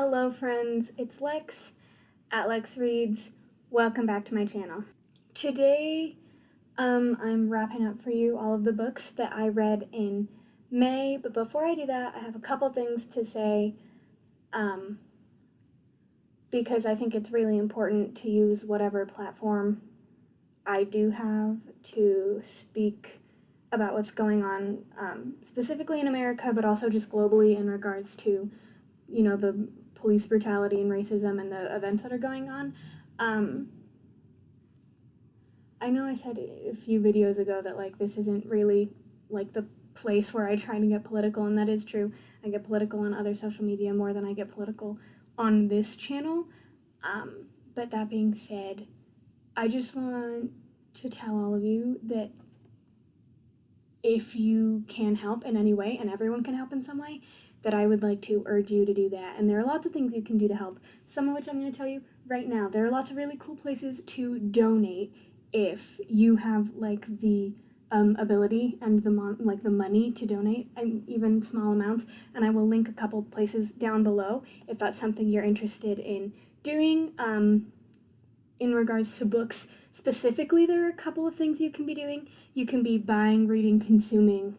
Hello friends, it's Lex at LexReads. Welcome back to my channel. Today, I'm wrapping up for you all of the books that I read in May, but before I do that, I have a couple things to say, because I think it's really important to use whatever platform I do have to speak about what's going on, specifically in America, but also just globally in regards to, the police brutality and racism and the events that are going on. I know I said a few videos ago that, this isn't really, the place where I try to get political, and that is true. I get political on other social media more than I get political on this channel. But that being said, I just want to tell all of you that if you can help in any way, and everyone can help in some way, that I would like to urge you to do that. And there are lots of things you can do to help, some of which I'm going to tell you right now. There are lots of really cool places to donate if you have, the ability and the money to donate, even small amounts. And I will link a couple places down below if that's something you're interested in doing. In regards to books specifically, there are a couple of things you can be doing. You can be buying, reading, consuming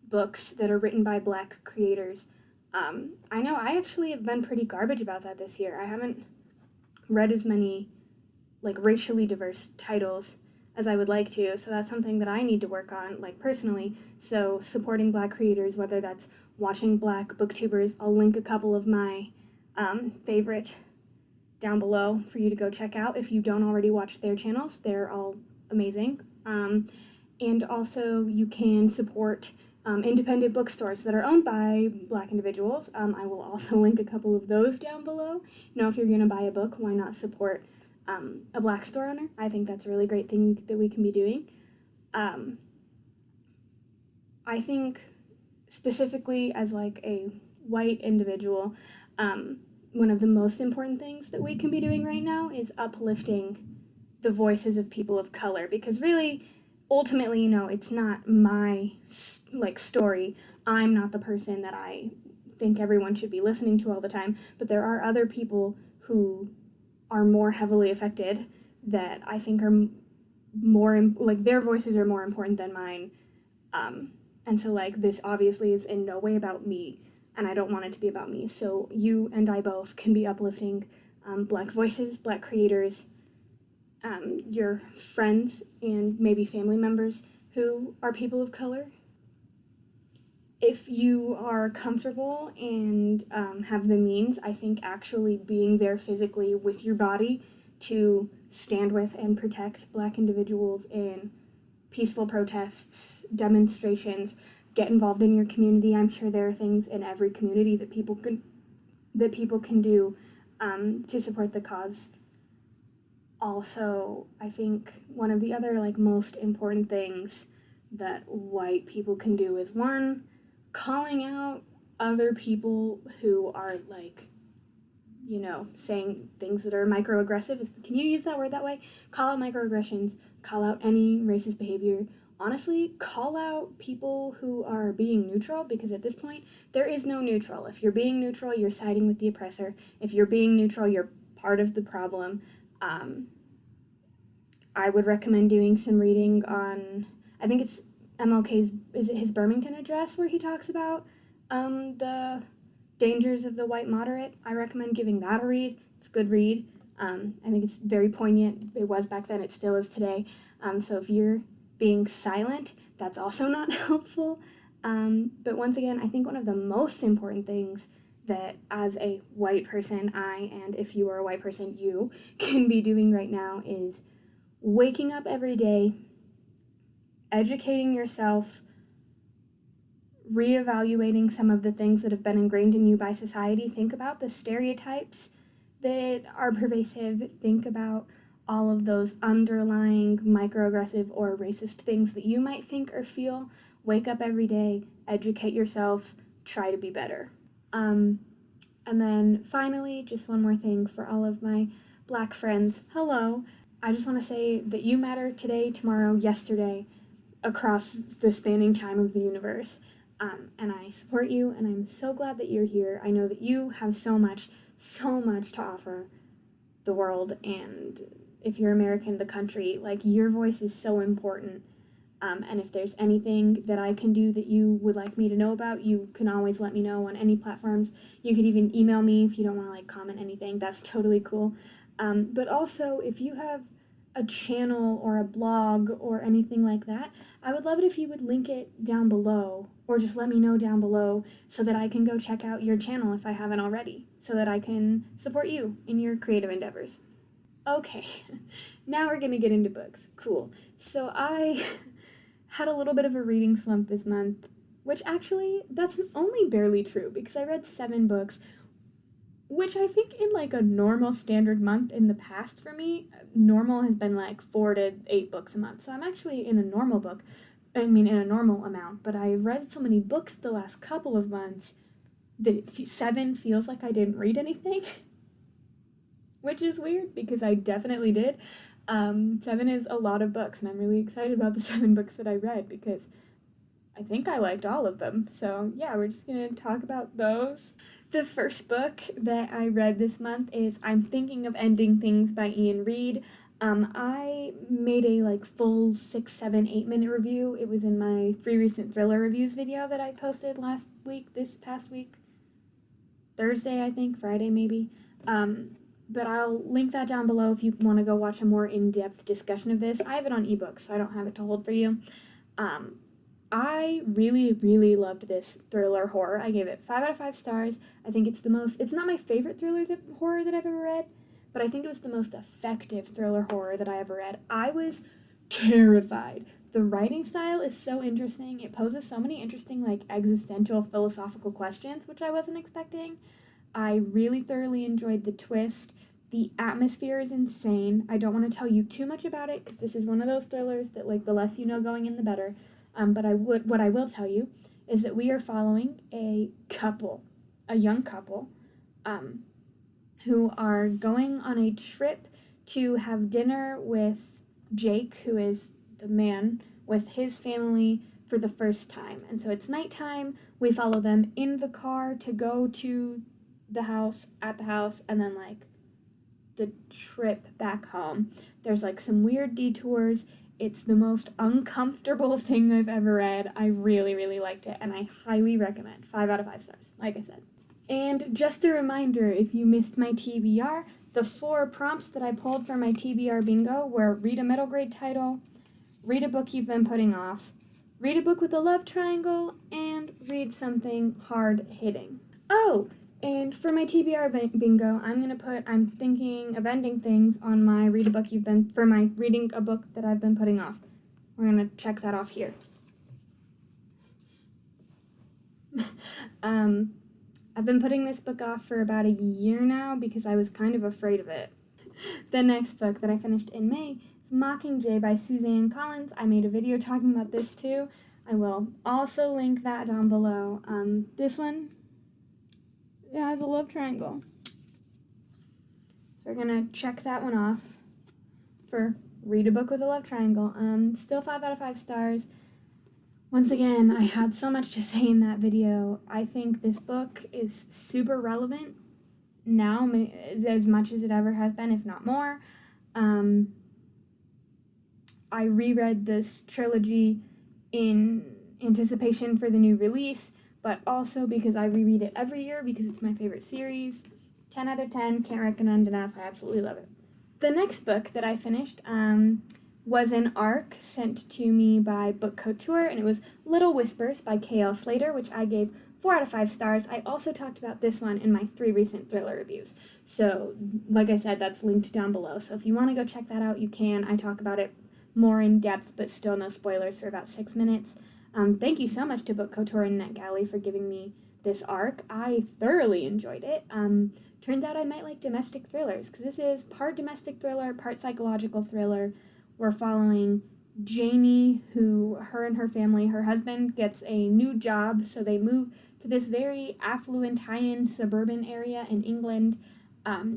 books that are written by Black creators. I know I actually have been pretty garbage about that this year. I haven't read as many racially diverse titles as I would like to, so that's something that I need to work on personally. So supporting Black creators, whether that's watching Black booktubers, I'll link a couple of my favorite down below for you to go check out if you don't already watch their channels. They're all amazing. And also you can support independent bookstores that are owned by Black individuals. I will also link a couple of those down below. If you're going to buy a book, why not support a Black store owner? I think that's a really great thing that we can be doing. I think specifically as a white individual, one of the most important things that we can be doing right now is uplifting the voices of people of color, because really, ultimately, it's not my story. I'm not the person that I think everyone should be listening to all the time, but there are other people who are more heavily affected that I think are more, their voices are more important than mine. And so, this obviously is in no way about me, and I don't want it to be about me. So you and I both can be uplifting Black voices, Black creators, your friends, and maybe family members who are people of color. If you are comfortable and have the means, I think actually being there physically with your body to stand with and protect Black individuals in peaceful protests, demonstrations, get involved in your community. I'm sure there are things in every community that people can do to support the cause. Also, I think one of the other most important things that white people can do is, one, calling out other people who are saying things that are microaggressive. Can you use that word that way? Call out microaggressions, call out any racist behavior. Honestly, call out people who are being neutral, because at this point, there is no neutral. If you're being neutral, you're siding with the oppressor. If you're being neutral, you're part of the problem. I would recommend doing some reading on, I think it's MLK's, is it his Birmingham address, where he talks about the dangers of the white moderate. I recommend giving that a read. It's a good read. I think it's very poignant. It was back then, it still is today. So if you're being silent, that's also not helpful. But once again, I think one of the most important things that as a white person, and if you are a white person, you can be doing right now is waking up every day, educating yourself, reevaluating some of the things that have been ingrained in you by society. Think about the stereotypes that are pervasive. Think about all of those underlying microaggressive or racist things that you might think or feel. Wake up every day, educate yourself, try to be better. And then finally, just one more thing for all of my Black friends. Hello. I just want to say that you matter today, tomorrow, yesterday, across the spanning time of the universe. And I support you, and I'm so glad that you're here. I know that you have so much so much to offer the world, and if you're American, the country, like, your voice is so important. And if there's anything that I can do that you would like me to know about, you can always let me know on any platforms. You could even email me if you don't want to, like, comment anything. That's totally cool. But also, if you have a channel or a blog or anything like that, I would love it if you would link it down below, or just let me know down below so that I can go check out your channel if I haven't already, so that I can support you in your creative endeavors. Okay, now we're gonna get into books. Cool. So I had a little bit of a reading slump this month, which actually, that's only barely true, because I read 7 books, which I think in, like, a normal standard month in the past for me, normal has been like 4 to 8 books a month. So I'm actually in a normal in a normal amount, but I've read so many books the last couple of months that 7 feels like I didn't read anything, which is weird because I definitely did. 7 is a lot of books, and I'm really excited about the 7 books that I read because I think I liked all of them. So yeah, we're just gonna talk about those. The first book that I read this month is I'm Thinking of Ending Things by Ian Reid. I made a full 6, 7, 8 minute review. It was in my free recent thriller reviews video that I posted this past week. Thursday, I think, Friday maybe. But I'll link that down below if you want to go watch a more in-depth discussion of this. I have it on ebook, so I don't have it to hold for you. I really, really loved this thriller horror. I gave it 5 out of 5 stars. I think it's not my favorite horror that I've ever read, but I think it was the most effective thriller horror that I ever read. I was terrified. The writing style is so interesting. It poses so many interesting, existential, philosophical questions, which I wasn't expecting. I really thoroughly enjoyed the twist. The atmosphere is insane. I don't want to tell you too much about it because this is one of those thrillers that, the less you know going in, the better. But what I will tell you is that we are following a young couple, who are going on a trip to have dinner with Jake, who is the man, with his family for the first time. And so it's nighttime. We follow them in the car to go to the house, and then the trip back home. There's some weird detours. It's the most uncomfortable thing I've ever read. I really, really liked it, and I highly recommend. 5 out of 5 stars, like I said. And just a reminder, if you missed my TBR, the 4 prompts that I pulled for my TBR Bingo were read a middle grade title, read a book you've been putting off, read a book with a love triangle, and read something hard-hitting. Oh, and for my TBR Bingo, I'm Thinking of Ending Things on my reading a book that I've been putting off. We're going to check that off here. I've been putting this book off for about a year now because I was kind of afraid of it. The next book that I finished in May is Mockingjay by Suzanne Collins. I made a video talking about this too. I will also link that down below. This one, it has a love triangle. So we're going to check that one off for read a book with a love triangle. Still 5 out of 5 stars. Once again, I had so much to say in that video. I think this book is super relevant now, as much as it ever has been, if not more. I reread this trilogy in anticipation for the new release, but also because I reread it every year because it's my favorite series. 10 out of 10, can't recommend enough. I absolutely love it. The next book that I finished was an ARC sent to me by Book Couture, and it was Little Whispers by K.L. Slater, which I gave 4 out of 5 stars. I also talked about this one in my 3 recent thriller reviews. So, like I said, that's linked down below. So if you want to go check that out, you can. I talk about it more in depth, but still no spoilers for about 6 minutes. Thank you so much to Book Couture and NetGalley for giving me this ARC. I thoroughly enjoyed it. Turns out I might like domestic thrillers, because this is part domestic thriller, part psychological thriller. We're following Jamie, who, her and her family, her husband gets a new job, so they move to this very affluent, high-end suburban area in England.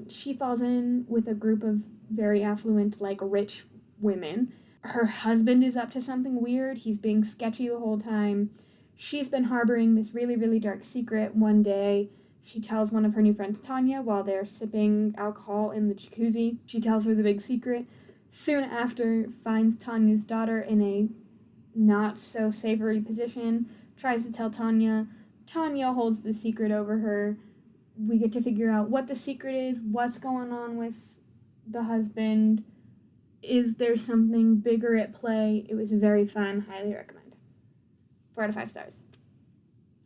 She falls in with a group of very affluent, rich women. Her husband is up to something weird. He's being sketchy the whole time. She's been harboring this really, really dark secret. One day, She tells one of her new friends, Tanya, while they're sipping alcohol in the jacuzzi. She tells her the big secret. Soon after, finds Tanya's daughter in a not-so-savory position, tries to tell Tanya. Tanya holds the secret over her. We get to figure out what the secret is, what's going on with the husband. Is there something bigger at play? It was very fun. Highly recommend. 4 out of 5 stars.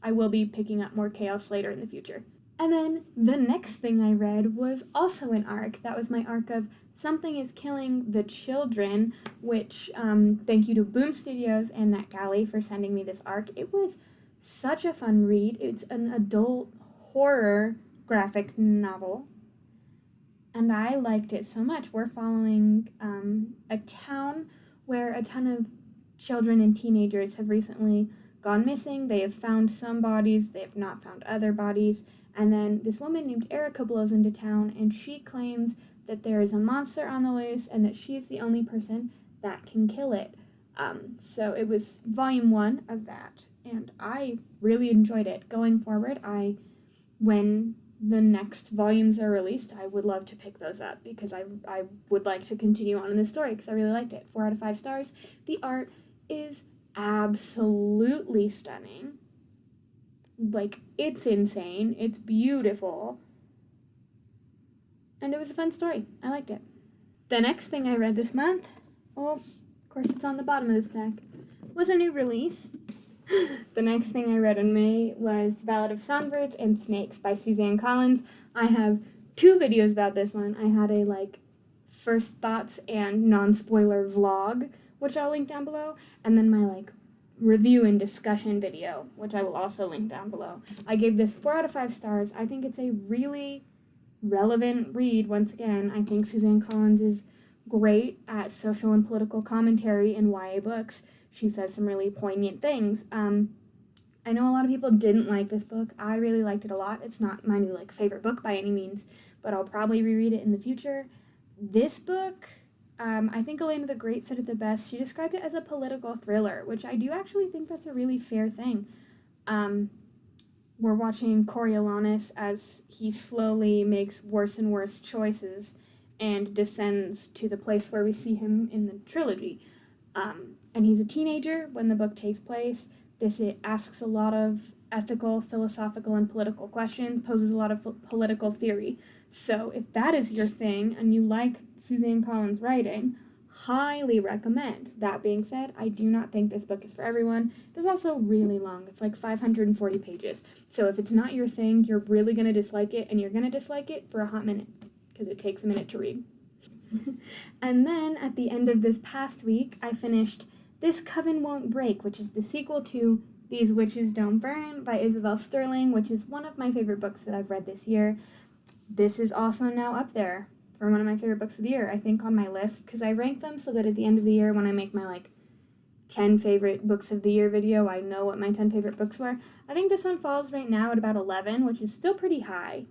I will be picking up more chaos later in the future. And then the next thing I read was also an arc. That was my arc of Something is Killing the Children, which thank you to Boom Studios and NetGalley for sending me this arc. It was such a fun read. It's an adult horror graphic novel, and I liked it so much. We're following a town where a ton of children and teenagers have recently gone missing. They have found some bodies, they have not found other bodies, and then this woman named Erica blows into town, and she claims that there is a monster on the loose and that she's the only person that can kill it. So it was volume 1 of that, and I really enjoyed it. Going forward, when the next volumes are released, I would love to pick those up because I would like to continue on in this story because I really liked it. 4 out of 5 stars. The art is absolutely stunning. Like, it's insane. It's beautiful. And it was a fun story. I liked it. The next thing I read this month, well, of course it's on the bottom of the stack, was a new release. The next thing I read in May was The Ballad of Songbirds and Snakes by Suzanne Collins. I have 2 videos about this one. I had a, first thoughts and non-spoiler vlog, which I'll link down below, and then my, review and discussion video, which I will also link down below. I gave this 4 out of 5 stars. I think it's a really relevant read. Once again, I think Suzanne Collins is great at social and political commentary in YA books. She says some really poignant things. I know a lot of people didn't like this book. I really liked it a lot. It's not my new favorite book by any means, but I'll probably reread it in the future. This book, I think Elena the Great said it the best. She described it as a political thriller, which I do actually think that's a really fair thing. We're watching Coriolanus as he slowly makes worse and worse choices and descends to the place where we see him in the trilogy. And he's a teenager when the book takes place. It asks a lot of ethical, philosophical, and political questions, poses a lot of political theory. So if that is your thing and you like Suzanne Collins' writing, highly recommend. That being said, I do not think this book is for everyone. It's also really long. It's 540 pages. So if it's not your thing, you're really going to dislike it, and you're going to dislike it for a hot minute because it takes a minute to read. And then at the end of this past week, I finished This Coven Won't Break, which is the sequel to These Witches Don't Burn by Isabel Sterling, which is one of my favorite books that I've read this year. This is also now up there for one of my favorite books of the year, I think, on my list, because I rank them so that at the end of the year, when I make my 10 favorite books of the year video, I know what my 10 favorite books were. I think this one falls right now at about 11, which is still pretty high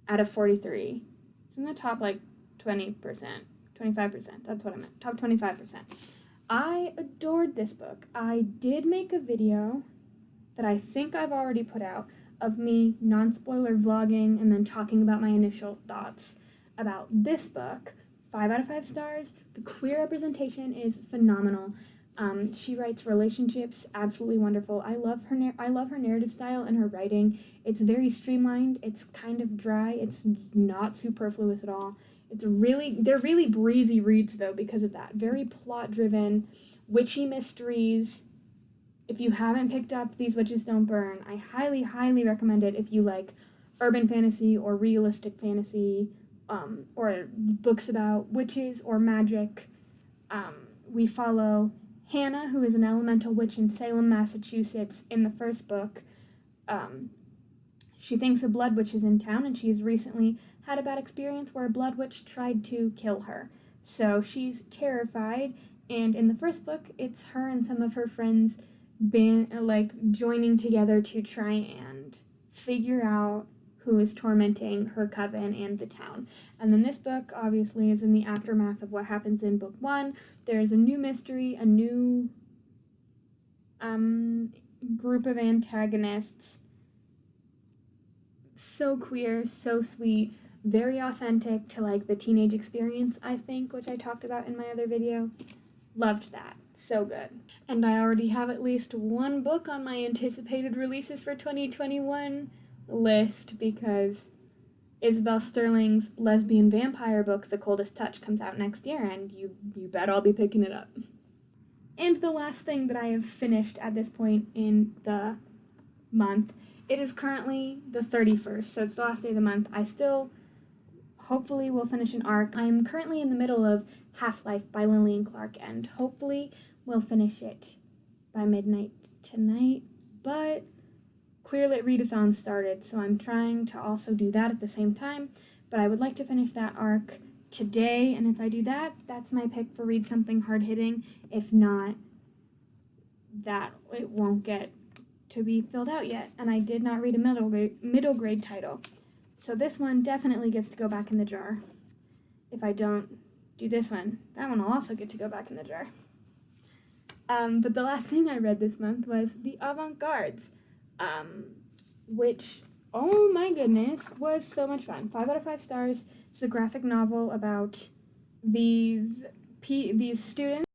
out of 43. It's in the top 20%, 25%. That's what I meant. Top 25%. I adored this book. I did make a video that I think I've already put out of me non-spoiler vlogging and then talking about my initial thoughts about this book. 5 out of 5 stars. The queer representation is phenomenal. She writes relationships absolutely wonderful. I love her narrative style and her writing. It's very streamlined. It's kind of dry. It's not superfluous at all. They're really breezy reads though because of that. Very plot-driven, witchy mysteries. If you haven't picked up These Witches Don't Burn, I highly, highly recommend it if you like urban fantasy or realistic fantasy, or books about witches or magic. We follow Hannah, who is an elemental witch in Salem, Massachusetts, in the first book. She thinks a blood witch is in town, and she has recently had a bad experience where a blood witch tried to kill her. So she's terrified, and in the first book, it's her and some of her friends joining together to try and figure out who is tormenting her coven and the town. And then this book, obviously, is in the aftermath of what happens in book 1. There's a new mystery, a new group of antagonists so queer, so sweet, very authentic to like the teenage experience, I think, which I talked about in my other video. Loved that. So good. And I already have at least one book on my anticipated releases for 2021 list because Isabel Sterling's lesbian vampire book, The Coldest Touch, comes out next year, and you bet I'll be picking it up. And the last thing that I have finished at this point in the month, it is currently the 31st, so it's the last day of the month. I still hopefully will finish an arc. I am currently in the middle of Half-Life by Lillian Clark, and hopefully we'll finish it by midnight tonight, but Queer Lit Readathon started, so I'm trying to also do that at the same time, but I would like to finish that arc today, and if I do that, that's my pick for Read Something Hard-Hitting. If not, that it won't get to be filled out yet, and I did not read a middle grade title, so this one definitely gets to go back in the jar. If I don't do this one, that one will also get to go back in the jar. But the last thing I read this month was The Avant-Guards, which, oh my goodness, was so much fun. 5 out of 5 stars. It's a graphic novel about these students